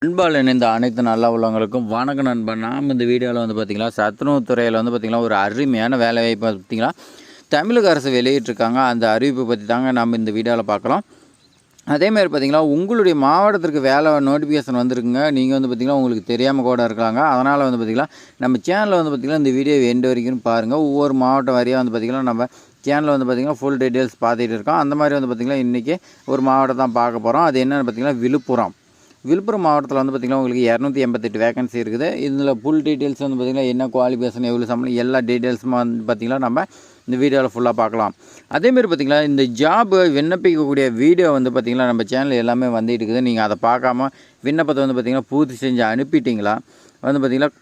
அன்பால் இணைந்த அனைத்து நல்ல உள்ளவங்களுக்கும் வணக்கம் நண்பன். நாம் இந்த வீடியோவில் பார்த்திங்கன்னா சத்துணவு துறையில் பார்த்திங்கன்னா ஒரு அருமையான வேலைவாய்ப்பு பார்த்திங்கன்னா தமிழக அரசு வெளியிட்டிருக்காங்க. அந்த அறிவிப்பை பற்றி தாங்க நம்ம இந்த வீடியோவில் பார்க்கலாம். அதேமாதிரி பார்த்திங்கன்னா உங்களுடைய மாவட்டத்திற்கு வேலை நோட்டிஃபிகேஷன் வந்துருக்குங்க. நீங்கள் பார்த்திங்கன்னா உங்களுக்கு தெரியாமல் கூட இருக்காங்க. அதனால் பார்த்திங்கன்னா நம்ம சேனலில் பார்த்திங்கன்னா இந்த வீடியோ எண்டு வரைக்கும் பாருங்கள். ஒவ்வொரு மாவட்டம் வரையாக பார்த்திங்கன்னா நம்ம சேனலில் பார்த்திங்கன்னா ஃபுல் டீட்டெயில்ஸ் பார்த்துட்டு இருக்கோம். அந்த மாதிரி பார்த்திங்கன்னா இன்றைக்கி ஒரு மாவட்டம் தான் பார்க்க போகிறோம். அது என்னென்னு பார்த்திங்கன்னா விழுப்புரம் மாவட்டத்தில் பார்த்திங்கன்னா உங்களுக்கு 288 வேகன்சி இருக்குது. இதில் ஃபுல் டீட்டெயில்ஸ் பார்த்திங்கன்னா என்ன குவாலிஃபிகேஷன் எவ்வளோ சம்பளம் எல்லா டீட்டெயில்ஸும் பார்த்திங்கன்னா நம்ம இந்த வீடியோவில் ஃபுல்லாக பார்க்கலாம். அதேமாரி பார்த்திங்கன்னா இந்த ஜாப் விண்ணப்பிக்கக்கூடிய வீடியோ பார்த்திங்கன்னா நம்ம சேனலில் எல்லாமே வந்துட்டு இருக்குது. நீங்கள் அதை பார்க்காம விண்ணப்பத்தை பார்த்திங்கன்னா பூர்த்தி செஞ்சு அனுப்பிட்டீங்களா பார்த்திங்கன்னா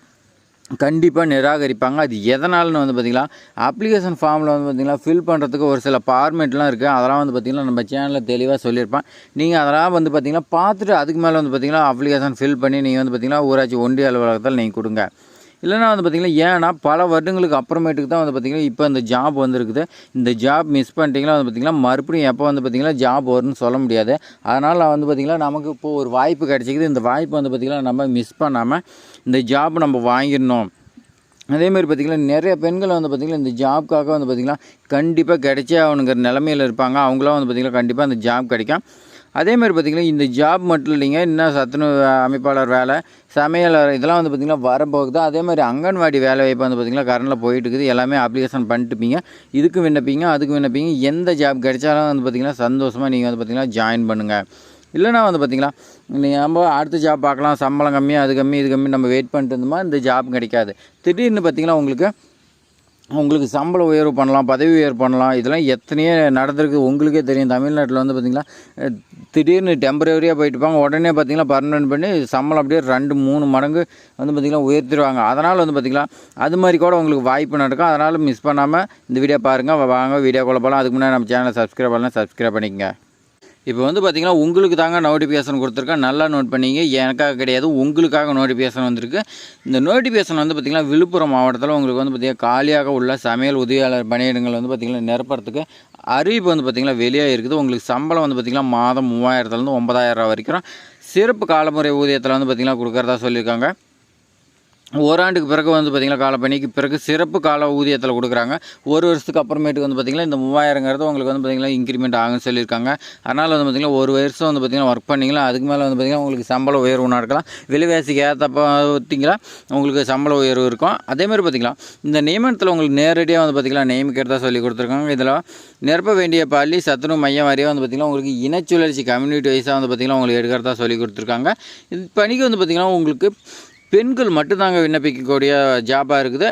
கண்டிப்பாக நிராகரிப்பாங்க. அது எதனால்னு பார்த்திங்கன்னா அப்ளிகேஷன் ஃபார்மில் பார்த்திங்கன்னா ஃபில் பண்ணுறதுக்கு ஒரு சில ஃபார்மேட்லாம் இருக்குது. அதெல்லாம் பார்த்திங்கன்னா நம்ம சேனலில் தெளிவாக சொல்லியிருப்பேன். நீங்கள் அதெல்லாம் பார்த்திங்கன்னா பார்த்துட்டு அதுக்கு மேலே பார்த்திங்கன்னா அப்ளிகேஷன் ஃபில் பண்ணி நீங்கள் பார்த்திங்கன்னா ஊராட்சி ஒன்றிய அலுவலகத்தில் நீங்கள் கொடுங்க. இல்லைனா பார்த்திங்கன்னா ஏன்னா பல வருடங்களுக்கு அப்புறமேட்டுக்கு தான் பார்த்திங்கன்னா இப்போ இந்த ஜாப் வந்துருக்குது. இந்த ஜாப் மிஸ் பண்ணிட்டீங்கன்னா பார்த்திங்கன்னா மறுபடியும் எப்போ பார்த்திங்கன்னா ஜாப் வரும்னு சொல்ல முடியாது. அதனால் பார்த்திங்கன்னா நமக்கு இப்போது ஒரு வாய்ப்பு கிடச்சிக்குது. இந்த வாய்ப்பு பார்த்திங்கன்னா நம்ம மிஸ் பண்ணாமல் இந்த ஜாப் நம்ம வாங்கிடணும். அதேமாதிரி பார்த்திங்கன்னா நிறைய பெண்கள் பார்த்திங்கன்னா இந்த ஜாப்க்காக பார்த்திங்கன்னா கண்டிப்பாக கிடைச்சே அவனுங்கிற நிலமையில் இருப்பாங்க. அவங்களாம் பார்த்திங்கன்னா கண்டிப்பாக அந்த ஜாப் கிடைக்கும். அதேமாதிரி பார்த்திங்கன்னா இந்த ஜாப் மட்டும் இல்லைங்க, இன்னும் சத்துணவு அமைப்பாளர் வேலை, சமையலர் இதெல்லாம் பார்த்திங்கன்னா வரப்போகுது. அதேமாதிரி அங்கன்வாடி வேலை வாய்ப்பு பார்த்திங்கன்னா கரண்டில் போயிட்டு இருக்குது. எல்லாமே அப்ளிகேஷன் பண்ணிட்டுப்பீங்க. இதுக்கு விண்ணப்பிங்க, அதுக்கு விண்ணப்பிங்க. எந்த ஜாப் கிடைச்சாலும் பார்த்திங்கன்னா சந்தோஷமாக நீங்கள் பார்த்திங்கன்னா ஜாயின் பண்ணுங்கள். இல்லைனா பார்த்திங்கன்னா நீங்கள் நம்ம அடுத்த ஜாப் பார்க்கலாம், சம்பளம் கம்மி, அது கம்மி, இது கம்மி நம்ம வெயிட் பண்ணிட்டு இருந்தோமா இந்த ஜாப் கிடைக்காது. திடீர்னு பார்த்திங்கன்னா உங்களுக்கு சம்பள உயர்வு பண்ணலாம், பதவி உயர்வு பண்ணலாம். இதெல்லாம் எத்தனையோ நடந்திருக்கு, உங்களுக்கே தெரியும். தமிழ்நாட்டில் பார்த்திங்கன்னா திடீர்னு டெம்பரரியாக போயிட்டுப்பாங்க. உடனே பார்த்திங்கன்னா பர்மனெண்ட் பண்ணி சம்பளம் அப்படியே 2-3 மடங்கு பார்த்திங்கன்னா உயர்த்திடுவாங்க. அதனால் பார்த்திங்கன்னா அது மாதிரி கூட உங்களுக்கு வாய்ப்பு நடக்கும். அதனால் மிஸ் பண்ணாமல் இந்த வீடியோ பாருங்கள். வாங்க வீடியோக்குள்ளே போகலாம். அதுக்கு முன்னாடி நம்ம சேனலை சப்ஸ்கிரைப் பண்ணலாம், சப்ஸ்கிரைப் பண்ணிக்கங்க. இப்போ பார்த்திங்கன்னா உங்களுக்கு தாங்க நோட்டிஃபிகேஷன் கொடுத்துருக்கேன். நல்லா நோட் பண்ணிங்க. எனக்காக கிடையாது, உங்களுக்காக நோட்டிஃபிகேஷன் வந்திருக்கு. இந்த நோட்டிஃபிகேஷன் பார்த்திங்கன்னா விழுப்புரம் மாவட்டத்தில் உங்களுக்கு பார்த்திங்கன்னா காலியாக உள்ள சமையல் உதவியாளர் பணியிடங்கள் பார்த்திங்கன்னா நிரப்புறதுக்கு அறிவிப்பு பார்த்திங்கன்னா வெளியாக இருக்குது. உங்களுக்கு சம்பளம் பார்த்திங்கன்னா மாதம் 3000லேருந்து 9000 வரைக்கும் சிறப்பு காலமுறை ஊதியத்தில் பார்த்திங்கன்னா கொடுக்குறதா சொல்லியிருக்காங்க. ஓராண்டுக்கு பிறகு பார்த்திங்கன்னா காலப்பணிக்கு பிறகு சிறப்பு கால ஊதியத்தில் கொடுக்குறாங்க. ஒரு வருஷத்துக்கு அப்புறமேட்டுக்கு பார்த்திங்கன்னா இந்த 3000ங்கிறது உங்களுக்கு பார்த்திங்கன்னா இன்க்ரிமெண்ட் ஆகுன்னு சொல்லியிருக்காங்க. அதனால் பார்த்திங்கன்னா ஒரு வருஷம் பார்த்திங்கன்னா ஒர்க் பண்ணிங்களா அதுக்கு மேலே பார்த்திங்கன்னா உங்களுக்கு சம்பள உயர்வு நடக்கலாம். விலைவாசிக்கு ஏற்ற பார்த்திங்களா உங்களுக்கு சம்பள உயர்வு இருக்கும். அதேமாதிரி பார்த்திங்கன்னா இந்த நியமனத்தில் உங்களுக்கு நேரடியாக பார்த்திங்கன்னா நியமிக்கிறதா சொல்லி கொடுத்துருக்காங்க. இதில் நிரப்ப வேண்டிய பள்ளி சத்துணவு மையம் வரையாக பார்த்திங்கன்னா உங்களுக்கு இனச்சுழற்சி கம்யூனிட்டி வைஸாக பார்த்திங்கன்னா உங்களுக்கு எடுக்கிறதா சொல்லி கொடுத்துருக்காங்க. இது பணிக்கு பார்த்திங்கன்னா உங்களுக்கு பெண்கள் மட்டும்தாங்க விண்ணப்பிக்கக்கூடிய ஜாபாக இருக்குது.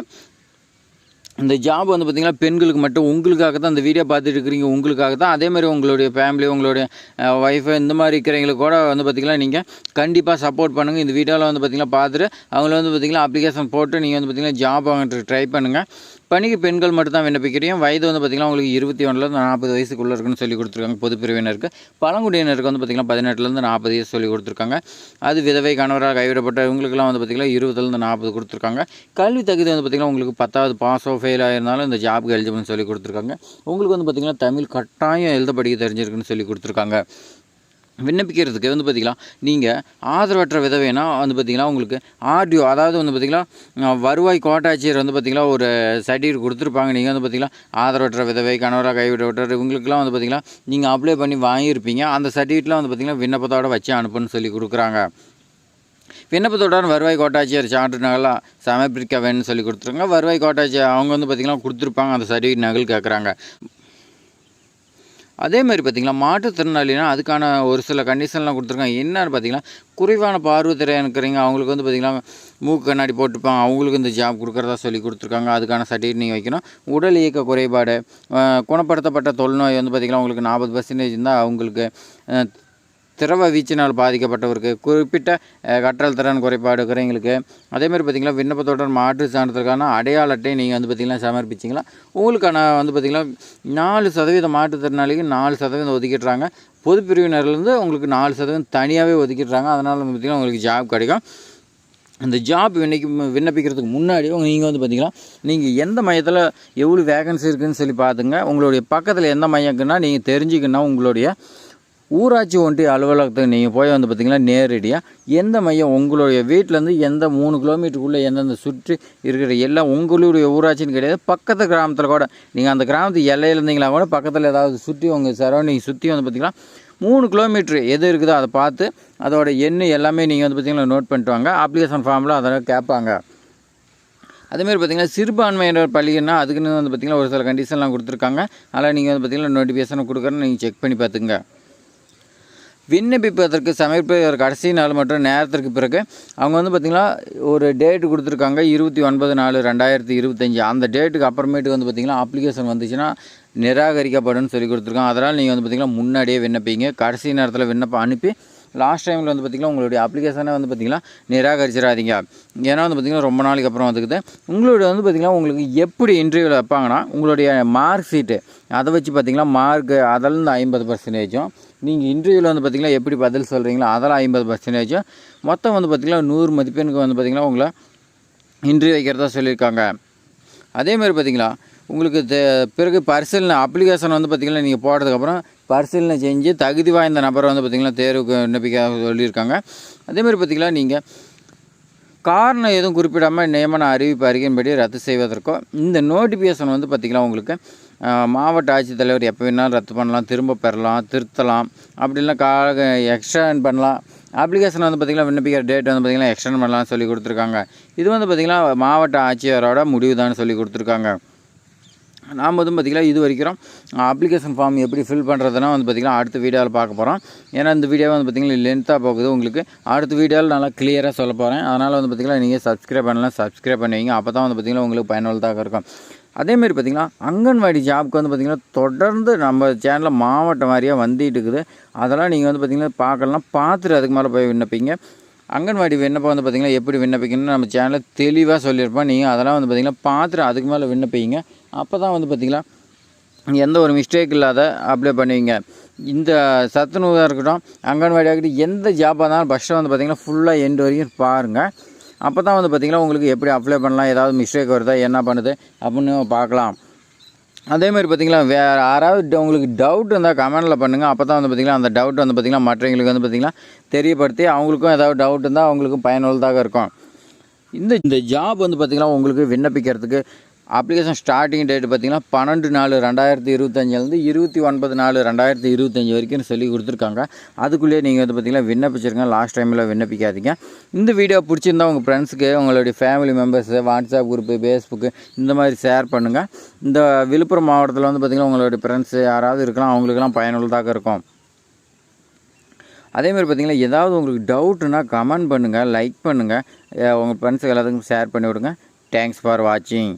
இந்த ஜாப் பார்த்திங்கன்னா பெண்களுக்கு மட்டும், உங்களுக்காக தான் இந்த வீடியோ பார்த்துட்டு இருக்கிறீங்க, உங்களுக்காக தான். அதேமாதிரி உங்களுடைய ஃபேமிலி, உங்களுடைய ஒய்ஃபு இந்த மாதிரி இருக்கிறவங்களுக்கு கூட பார்த்திங்கன்னா நீங்கள் கண்டிப்பாக சப்போர்ட் பண்ணுங்கள். இந்த வீடியோவில் பார்த்திங்கன்னா பார்த்துட்டு அவங்கள பார்த்திங்கன்னா அப்ளிகேஷன் போட்டு நீங்கள் பார்த்திங்கன்னா ஜாப் வாங்கிட்டு ட்ரை பண்ணுங்கள். பணிக்கு பெண்கள் மட்டும் தான் விண்ணப்பிக்கிறீங்க. வயது பார்த்திங்கன்னா உங்களுக்கு 21லேருந்து 40 வயசுக்குள்ளே இருக்குன்னு சொல்லி கொடுத்துருக்காங்க. பொது பிரிவினருக்கு. பழங்குடியினருக்கு பார்த்திங்கன்னா 18லேருந்து 40 வயசு சொல்லி கொடுத்துருக்காங்க. அது விதவை, கணவராக கைவிடப்பட்ட இவங்களுக்குலாம் பார்த்திங்கன்னா 20லேருந்து 40 கொடுத்துருக்காங்க. கல்வி தகுதி பார்த்திங்கன்னா உங்களுக்கு 10வது பாஸோ ஃபெயில் ஆகிருந்தாலும் இந்த ஜாப்க்கு எலிஜிபிள்னு சொல்லி கொடுத்துருக்காங்க. உங்களுக்கு பார்த்திங்கன்னா தமிழ் கட்டாயம் எழுத படிக்க தெரிஞ்சிருக்குன்னு சொல்லி கொடுத்துருக்காங்க. விண்ணப்பிக்கிறதுக்கு பார்த்திங்கன்னா நீங்கள் ஆதரவற்ற விதவைனா பார்த்திங்கன்னா உங்களுக்கு ஆர்டிஓ, அதாவது பார்த்திங்கன்னா வருவாய் கோட்டாட்சியர் பார்த்திங்கன்னா ஒரு சர்டிஃபிகேட் கொடுத்துருப்பாங்க. நீங்கள் பார்த்திங்கன்னா ஆதரவற்ற விதவை, கணவராக கைவிடப்பட்டவர் இவங்களுக்குலாம் பார்த்திங்கன்னா நீங்கள் அப்ளை பண்ணி வாங்கியிருப்பீங்க. அந்த சர்டிஃபிகேட்லாம் பார்த்திங்கன்னா விண்ணப்பத்தோடு வச்சு அனுப்புன்னு சொல்லி கொடுக்குறாங்க. விண்ணப்பத்துடன் வருவாய் கோட்டாட்சியர் சான்று நகலாக சமர்ப்பிக்க வேணும்னு சொல்லி கொடுத்துருங்க. வருவாய் கோட்டாட்சியர் அவங்க பார்த்திங்கன்னா கொடுத்துருப்பாங்க. அந்த சர்டிஃபிகேட் நகல் கேட்குறாங்க. அதேமாதிரி பார்த்திங்கன்னா மாற்றுத்திறனாளினா அதுக்கான ஒரு சில கண்டிஷன்லாம் கொடுத்துருக்காங்க. என்னன்னு பார்த்திங்கன்னா குறைவான பார்வை திறன் இருக்கிறீங்க அவங்களுக்கு பார்த்திங்கன்னா மூக்கு கண்ணாடி போட்டுப்பாங்க. அவங்களுக்கு இந்த ஜாப் கொடுக்குறதா சொல்லி கொடுத்துருக்காங்க. அதுக்கான சர்டிஃபிகேட் நீங்கள் வைக்கணும். உடல் இயக்க குறைபாடு, குணப்படுத்தப்பட்ட தொல்நோய் பார்த்திங்கன்னா உங்களுக்கு 40% இருந்தால் அவங்களுக்கு, திரவ வீச்சினால் பாதிக்கப்பட்டவருக்கு, குறிப்பிட்ட கற்றல் திறன் குறைபாடு இருக்கிறவங்களுக்கு, அதேமாதிரி பார்த்திங்கன்னா விண்ணப்பத்துடன் மாற்று சான்றதுக்கான அடையாள அட்டை நீங்கள் பார்த்திங்கன்னா சமர்ப்பிச்சிங்களா உங்களுக்கான பார்த்திங்கன்னா 4% மாற்றுத்திறனாளிக்கு 4% ஒதுக்கிடுறாங்க. பொது பிரிவினர்லேருந்து உங்களுக்கு 4% தனியாகவே ஒதுக்கிடுறாங்க. அதனால் பார்த்திங்கன்னா உங்களுக்கு ஜாப் கிடைக்கும். அந்த ஜாப் விண்ணப்பிக்கிறதுக்கு முன்னாடி நீங்கள் பார்த்திங்கன்னா நீங்கள் எந்த மையத்தில் எவ்வளோ வேகன்சி இருக்குதுன்னு சொல்லி பார்த்துங்க. உங்களுடைய பக்கத்தில் எந்த மையக்குன்னா நீங்கள் தெரிஞ்சுக்கணும். ஊராட்சி ஒன்றிய அலுவலகத்துக்கு நீங்கள் போய் வந்து பார்த்திங்கன்னா நேரடியாக எந்த மையம் உங்களுடைய வீட்டிலேருந்து எந்த 3 கிலோமீட்டருக்குள்ளே எந்தெந்த சுற்றி இருக்கிற எல்லாம் உங்களுடைய ஊராட்சின்னு கிடையாது, பக்கத்து கிராமத்தில் கூட நீங்கள் அந்த கிராமத்து எல்லையில் இருந்தீங்களா கூட பக்கத்தில் ஏதாவது சுற்றி உங்கள் சரௌண்டிங் சுற்றி வந்து பார்த்திங்கன்னா 3 கிலோமீட்ரு எது இருக்குதோ அதை பார்த்து அதோட எண்ணு எல்லாமே நீங்கள் வந்து பார்த்திங்கன்னா நோட் பண்ணிட்டு வாங்க. அப்ளிகேஷன் ஃபார்மில் அதெல்லாம் கேட்பாங்க. அதேமாதிரி பார்த்திங்கன்னா சிறுபான்மையினர் பள்ளின்னா அதுக்குன்னு வந்து பார்த்திங்கன்னா ஒரு சில கண்டிஷன்லாம் கொடுத்துருக்காங்க. அதனால் நீங்கள் வந்து பார்த்திங்கன்னா நோட்டிஃபிகேஷனை கொடுக்குறேன்னு நீங்கள் செக் பண்ணி பார்த்துங்க. விண்ணப்பிப்பதற்கு சமர்ப்பிப்பதற்கு கடைசி நாள் மற்றும் நேரத்திற்கு பிறகு அவங்க வந்து பார்த்திங்கன்னா ஒரு டேட்டு கொடுத்துருக்காங்க 29/4/2025. அந்த டேட்டுக்கு அப்புறமேட்டு வந்து பார்த்திங்கன்னா அப்ளிகேஷன் வந்துச்சுன்னா நிராகரிக்கப்படும் சொல்லி கொடுத்துருக்காங்க. அதனால் நீங்கள் வந்து பார்த்திங்கன்னா முன்னாடியே விண்ணப்பிங்க. கடைசி நேரத்தில் விண்ணப்பம் அனுப்பி லாஸ்ட் டைமில் வந்து பார்த்திங்கன்னா உங்களுடைய அப்ளிகேஷனை வந்து பார்த்திங்கன்னா நிராகரிச்சிடாதீங்க. ஏன்னா வந்து பார்த்திங்கன்னா ரொம்ப நாளைக்கு அப்புறம் வந்துக்குது. உங்களுடைய வந்து பார்த்திங்கன்னா உங்களுக்கு எப்படி இன்டர்வியூவில் வைப்பாங்கன்னா உங்களுடைய மார்க் ஷீட்டு அதை வச்சு பார்த்திங்கன்னா மார்க்கு அதில் 50%, நீங்கள் இன்டர்வியூவில் வந்து பார்த்திங்கன்னா எப்படி பதில் சொல்கிறீங்களோ அதெல்லாம் 50%, மொத்தம் வந்து பார்த்திங்கன்னா 100 மதிப்பெண்ணுக்கு வந்து பார்த்திங்கன்னா உங்களை இன்டர்வியூ வைக்கிறதா சொல்லியிருக்காங்க. அதேமாதிரி பார்த்திங்கன்னா உங்களுக்கு பிறகு பரிசீலனை அப்ளிகேஷன் வந்து பார்த்திங்கன்னா நீங்கள் போடுறதுக்கப்புறம் பரிசீலனை செஞ்சு தகுதி வாய்ந்த நபரை வந்து பார்த்திங்கன்னா தேர்வுக்கு விண்ணப்பிக்க சொல்லியிருக்காங்க. அதேமாதிரி பார்த்திங்கன்னா நீங்கள் காரணம் எதுவும் குறிப்பிடாமல் நியமன அறிவிப்பு அறிக்கையின்படி ரத்து செய்வதற்கோ இந்த நோட்டிஃபிகேஷன் வந்து பார்த்திங்கன்னா உங்களுக்கு மாவட்ட ஆட்சித்தலைவர் எப்போ வேணாலும் ரத்து பண்ணலாம், திரும்ப பெறலாம், திருத்தலாம், அப்படிலாம் எக்ஸ்டெண்ட் பண்ணலாம். அப்ளிகேஷன் வந்து பார்த்திங்கன்னா விண்ணப்பிக்கிற டேட் வந்து பார்த்திங்கன்னா எக்ஸ்டெண்ட் பண்ணலாம்னு சொல்லி கொடுத்துருக்காங்க. இது வந்து பார்த்திங்கன்னா மாவட்ட ஆட்சியரோட முடிவு தான் சொல்லி கொடுத்துருக்காங்க. நாம் வந்து பார்த்திங்கன்னா இது வரைக்கும் அப்ளிகேஷன் ஃபார்ம் எப்படி ஃபில் பண்ணுறதுனா வந்து பார்த்திங்கன்னா அடுத்த வீடியோவில் பார்க்க போகிறோம். ஏன்னா இந்த வீடியோ வந்து பார்த்திங்கன்னா லென்த்தாக போகுது. உங்களுக்கு அடுத்த வீடியோவில் நல்லா கிளியராக சொல்ல போகிறேன். அதனால் வந்து பார்த்திங்கன்னா நீங்கள் சப்ஸ்கிரைப் பண்ணலாம், சப்ஸ்கிரைப் பண்ணுவீங்க. அப்போ தான் வந்து பார்த்திங்கன்னா உங்களுக்கு பயனுள்ளதாக இருக்கும். அதேமாதிரி பார்த்திங்கன்னா அங்கன்வாடி ஜாப்க்கு வந்து பார்த்திங்கன்னா தொடர்ந்து நம்ம சேனலில் மாவட்டம் வாரியாக வந்துட்டு இருக்குது. அதெல்லாம் நீங்கள் வந்து பார்த்திங்கன்னா பார்க்கலாம், பார்த்துட்டு அதுக்கு மேலே போய் விண்ணப்பிங்க. அங்கன்வாடி விண்ணப்பம் வந்து பார்த்திங்கன்னா எப்படி விண்ணப்பிக்கணும்னு நம்ம சேனலில் தெளிவாக சொல்லியிருப்போம். நீங்கள் அதெல்லாம் வந்து பார்த்திங்கன்னா பார்த்துட்டு அதுக்கு மேலே விண்ணப்பிங்க. அப்போ தான் வந்து பார்த்திங்கன்னா எந்த ஒரு மிஸ்டேக் இல்லாத அப்ளை பண்ணுவீங்க. இந்த சத்துணவாக இருக்கட்டும், அங்கன்வாடியாக இருக்கட்டும், எந்த ஜாப்பாக இருந்தாலும் ஃபஸ்ட்டு வந்து பார்த்திங்கன்னா ஃபுல்லாக எண்டு வரைக்கும் பாருங்கள். அப்போ தான் வந்து பார்த்திங்கன்னா உங்களுக்கு எப்படி அப்ளை பண்ணலாம், ஏதாவது மிஸ்டேக் வருதா, என்ன பண்ணுது அப்படின்னு பார்க்கலாம். அதேமாதிரி பார்த்திங்கன்னா வேறு யாராவது உங்களுக்கு டவுட் இருந்தால் கமெண்டில் பண்ணுங்கள். அப்போ தான் வந்து பார்த்திங்கன்னா அந்த டவுட் வந்து பார்த்திங்கன்னா மற்றவங்களுக்கு வந்து பார்த்திங்கன்னா தெரியப்படுத்தி அவங்களுக்கும் ஏதாவது டவுட் இருந்தால் அவங்களுக்கும் பயனுள்ளதாக இருக்கும். இந்த ஜாப் வந்து பார்த்திங்கன்னா உங்களுக்கு விண்ணப்பிக்கிறதுக்கு அப்ளிகேஷன் ஸ்டார்டிங் டேட் பார்த்திங்கன்னா 12/4/2025 29/4/2025 வரைக்கும் சொல்லி கொடுத்துருக்காங்க. அதுக்குள்ளேயே நீங்கள் வந்து பார்த்திங்கன்னா விண்ணப்பிச்சிருங்க. லாஸ்ட் டைமில் விண்ணப்பிக்காதீங்க. இந்த வீடியோ பிடிச்சிருந்தால் உங்கள் ஃப்ரெண்ட்ஸுக்கு, உங்களுடைய family members, WhatsApp group, Facebook இந்த மாதிரி ஷேர் பண்ணுங்கள். இந்த விழுப்புரம் மாவட்டத்தில் வந்து பார்த்திங்கன்னா உங்களுடைய ஃப்ரெண்ட்ஸு யாராவது இருக்கலாம், அவங்களுக்கெல்லாம் பயனுள்ளதாக இருக்கும். அதேமாதிரி பார்த்திங்கன்னா ஏதாவது உங்களுக்கு டவுட்டுன்னா கமெண்ட் பண்ணுங்கள், லைக் பண்ணுங்கள், உங்கள் ஃப்ரெண்ட்ஸுக்கு எல்லாத்துக்கும் ஷேர் பண்ணி விடுங்க. தேங்க்ஸ் ஃபார் வாட்சிங்.